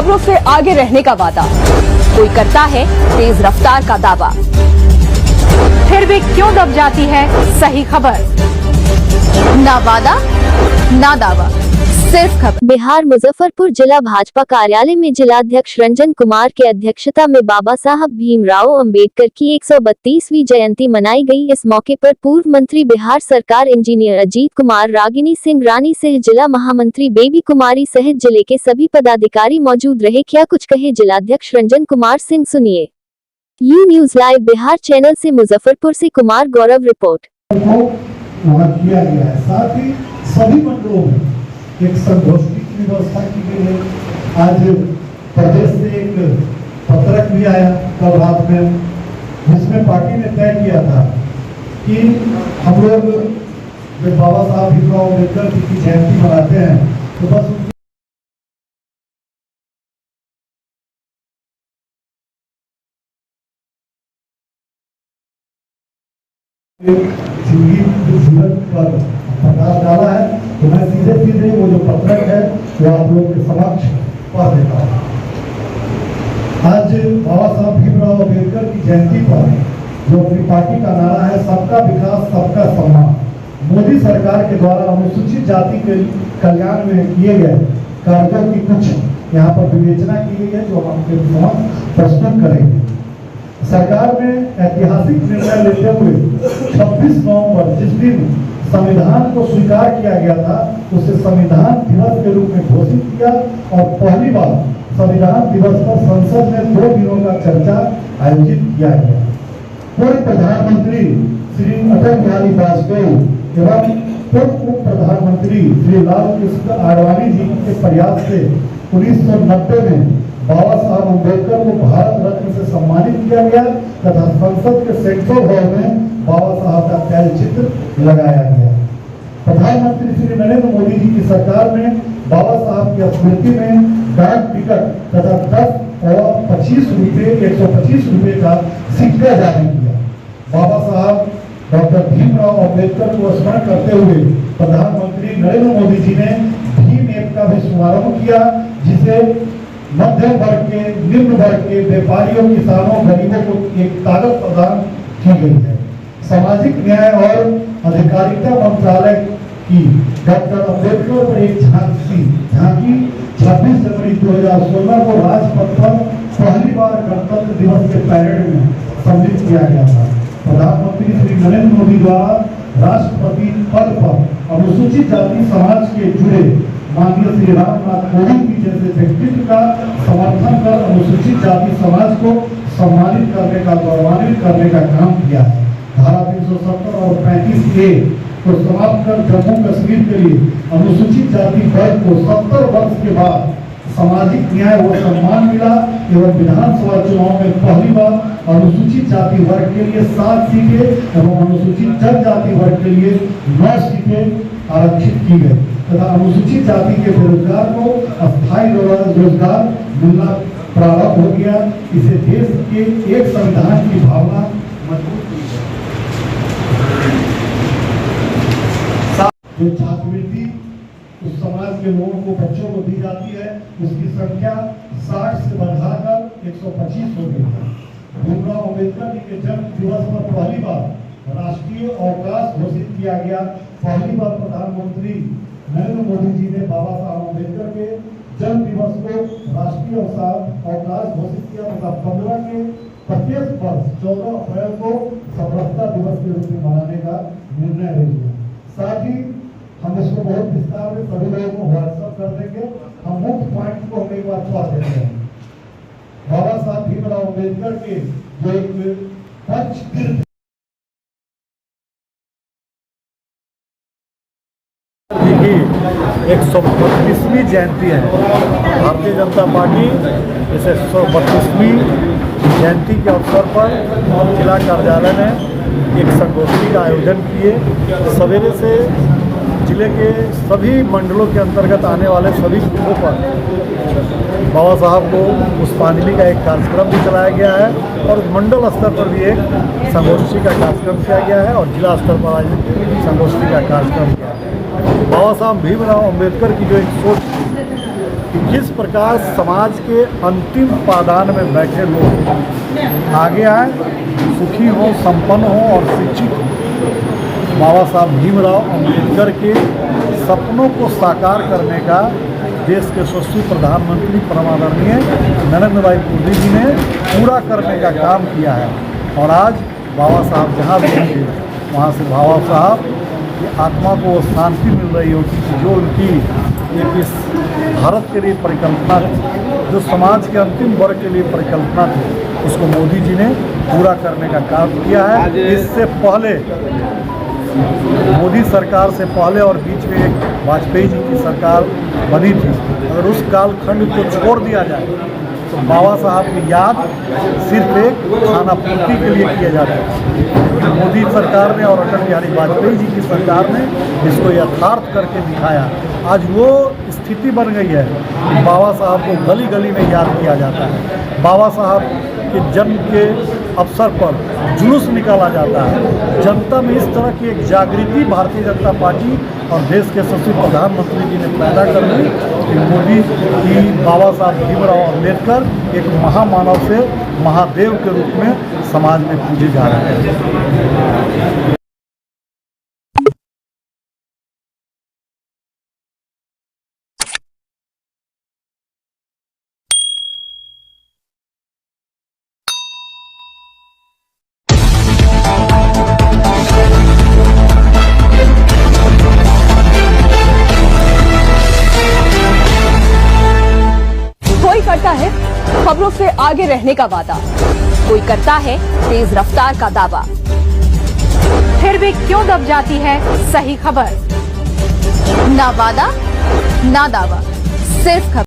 खबरों से आगे रहने का वादा, कोई करता है तेज रफ्तार का दावा, फिर भी क्यों दब जाती है सही खबर। ना वादा ना दावा, सिर्फ खबर। बिहार मुजफ्फरपुर जिला भाजपा कार्यालय में जिलाध्यक्ष रंजन कुमार के अध्यक्षता में बाबा साहब भीमराव अंबेडकर की 132वीं जयंती मनाई गई। इस मौके पर पूर्व मंत्री बिहार सरकार इंजीनियर अजीत कुमार, रागिनी सिंह रानी सहित जिला महामंत्री बेबी कुमारी सहित जिले के सभी पदाधिकारी मौजूद रहे। क्या कुछ कहे जिलाध्यक्ष रंजन कुमार सिंह, सुनिए। You news live Bihar channel से मुजफ्फरपुर से कुमार गौरव रिपोर्ट। किया गया है, साथ ही सभी मंडलों में एक संगोष्ठी की व्यवस्था की गई है। आज प्रदेश से एक पत्रक भी आया कल रात में, जिसमें पार्टी ने तय किया था कि हम लोग जब बाबा साहब भीमराव अम्बेडकर जी की जयंती मनाते हैं तो बस जीवन पर प्रकाश डाला है। तो मैं सीधे वो जो पत्रक है वो आप लोगों के समक्ष पढ़ देता हूँ। आज बाबा साहब भीमराव अम्बेडकर की जयंती पर जो अपनी पार्टी का नारा है, सबका विकास सबका सम्मान, मोदी सरकार के द्वारा अनुसूचित जाति के कल्याण में किए गए कार्यों की कुछ यहाँ पर विवेचना की गई है, जो हम आपके समक्ष प्रस्तुत करेंगे। सरकार ने ऐतिहासिक निर्णय लेते हुए 26 नवंबर, जिस दिन संविधान को स्वीकार किया गया था, उसे संविधान दिवस के रूप में घोषित किया और पहली बार संविधान दिवस पर संसद में 2 दिनों का चर्चा आयोजित किया गया। पूर्व प्रधानमंत्री श्री अटल बिहारी वाजपेयी एवं पूर्व उप प्रधानमंत्री श्री लाल कृष्ण आडवाणी जी के प्रयास से 1990 में बाबा साहब अम्बेडकर को भारत रत्न से सम्मानित किया गया तथा संसद के सेंट्रल हॉल में बाबा साहब का तैल चित्र लगाया गया। प्रधानमंत्री श्री नरेंद्र मोदी जी की सरकार ने बाबा साहब की स्मृति में डाक टिकट तथा 10 और 25 रुपये 125 रुपये का सिक्का जारी किया। बाबा साहब डॉक्टर भीमराव अम्बेडकर को स्मरण करते हुए प्रधानमंत्री नरेंद्र मोदी जी ने भीम ऐप का भी शुभारंभ किया, जिसे मध्यम वर्ग के, निम्न वर्ग के, व्यापारियों, किसानों, गरीबों को एक ताकत प्रदान की गई है। सामाजिक न्याय और अधिकारिता मंत्रालय की डॉक्टर अम्बेडकर पर एक झांकी 26 जनवरी 2016 को राजपथ पर पहली बार गणतंत्र दिवस के पैरेड में सम्मिलित किया गया था। प्रधानमंत्री श्री नरेंद्र मोदी द्वारा राष्ट्रपति पद पर अनुसूचित जाति समाज के जुड़े माननीय श्री रामनाथ कोविंद जी जैसे व्यक्तित्व का समर्थन कर अनुसूचित जाति समाज को सम्मानित करने का, गौरवान्वित करने का काम किया है। धारा 370 और 35A को समाप्त कर जम्मू कश्मीर के लिए अनुसूचित जाति वर्ग को 70 वर्ष के बाद सामाजिक न्याय व सम्मान मिला एवं विधानसभा चुनाव में पहली बार अनुसूचित जाति वर्ग के लिए 7 सीटें एवं अनुसूचित जनजाति वर्ग के लिए 9 सीटें आरक्षित की गई तथा अनुसूचित जाति के बेरोजगार को अस्थायी रोजगार मिलना प्रारंभ हो गया। इसे देश के एक संविधान की भावना मजबूत की है। जो छात्रवृत्ति उस समाज के लोगों को, बच्चों को दी जाती है, उसकी संख्या 60 से बढ़ाकर 125 हो गई है। भीमराव अम्बेडकर जी के जन्म दिवस पर पहली बार राष्ट्रीय अवकाश घोषित किया गया। पहली बार प्रधानमंत्री नरेंद्र मोदी जी ने बाबा साहब अम्बेडकर के जन्म दिवस को राष्ट्रीय अवकाश घोषित किया तथा 15 के प्रत्येक वर्ष 14 अप्रैल को स्वतंत्रता दिवस के रूप में मनाने का निर्णय ले लिया। साथ ही हम इसको बहुत विस्तार में सभी लोगों को व्हाट्सएप कर देंगे। हम मुख्य पॉइंट को हम एक बार पढ़ देते हैं। बाबा साहब भीमराव अम्बेडकर के जो एक पंचतीर्थ 132वीं जयंती है। भारतीय जनता पार्टी इस 132वीं जयंती के अवसर पर जिला कार्यालय में एक संगोष्ठी का आयोजन किए। सवेरे से जिले के सभी मंडलों के अंतर्गत आने वाले सभी बूथों पर बाबा साहब को पुष्पांजलि का एक कार्यक्रम भी चलाया गया है और मंडल स्तर पर भी एक संगोष्ठी का कार्यक्रम किया गया है और जिला स्तर पर आज संगोष्ठी का कार्यक्रम किया है। बाबा साहब भीमराव अम्बेडकर की जो एक सोच कि किस प्रकार समाज के अंतिम पायदान में बैठे लोग आगे आए, सुखी हो, संपन्न हो और शिक्षित हो। बाबा साहब भीमराव अम्बेडकर के सपनों को साकार करने का देश के यशस्वी प्रधानमंत्री परम आदरणीय नरेंद्र भाई मोदी जी ने पूरा करने का काम किया है। और आज बाबा साहब जहाँ भी होंगे वहाँ से बाबा साहब की आत्मा को शांति मिल रही होगी कि जो उनकी एक इस भारत के लिए परिकल्पना थी, जो समाज के अंतिम वर्ग के लिए परिकल्पना थी, उसको मोदी जी ने पूरा करने का काम किया है। इससे पहले मोदी सरकार से पहले और बीच में एक वाजपेयी जी की सरकार बनी थी। अगर उस कालखंड को छोड़ दिया जाए तो बाबा साहब की याद सिर्फ एक खाना पूर्ति के लिए किया जाता है। मोदी सरकार ने और अटल बिहारी वाजपेयी जी की सरकार ने इसको यथार्थ करके दिखाया। आज वो स्थिति बन गई है कि बाबा साहब को गली गली में याद किया जाता है। बाबा साहब के जन्म के अवसर पर जुलूस निकाला जाता है। जनता में इस तरह की एक जागृति भारतीय जनता पार्टी और देश के यशस्वी प्रधानमंत्री जी ने पैदा कर दी कि मोदी की बाबा साहब भीमराव अम्बेडकर एक महामानव से महादेव के रूप में समाज में पूजे जा रहे हैं। कोई करता है खबरों से आगे रहने का वादा, कोई करता है तेज रफ्तार का दावा। फिर भी क्यों दब जाती है सही खबर? ना वादा ना दावा, सिर्फ खबर।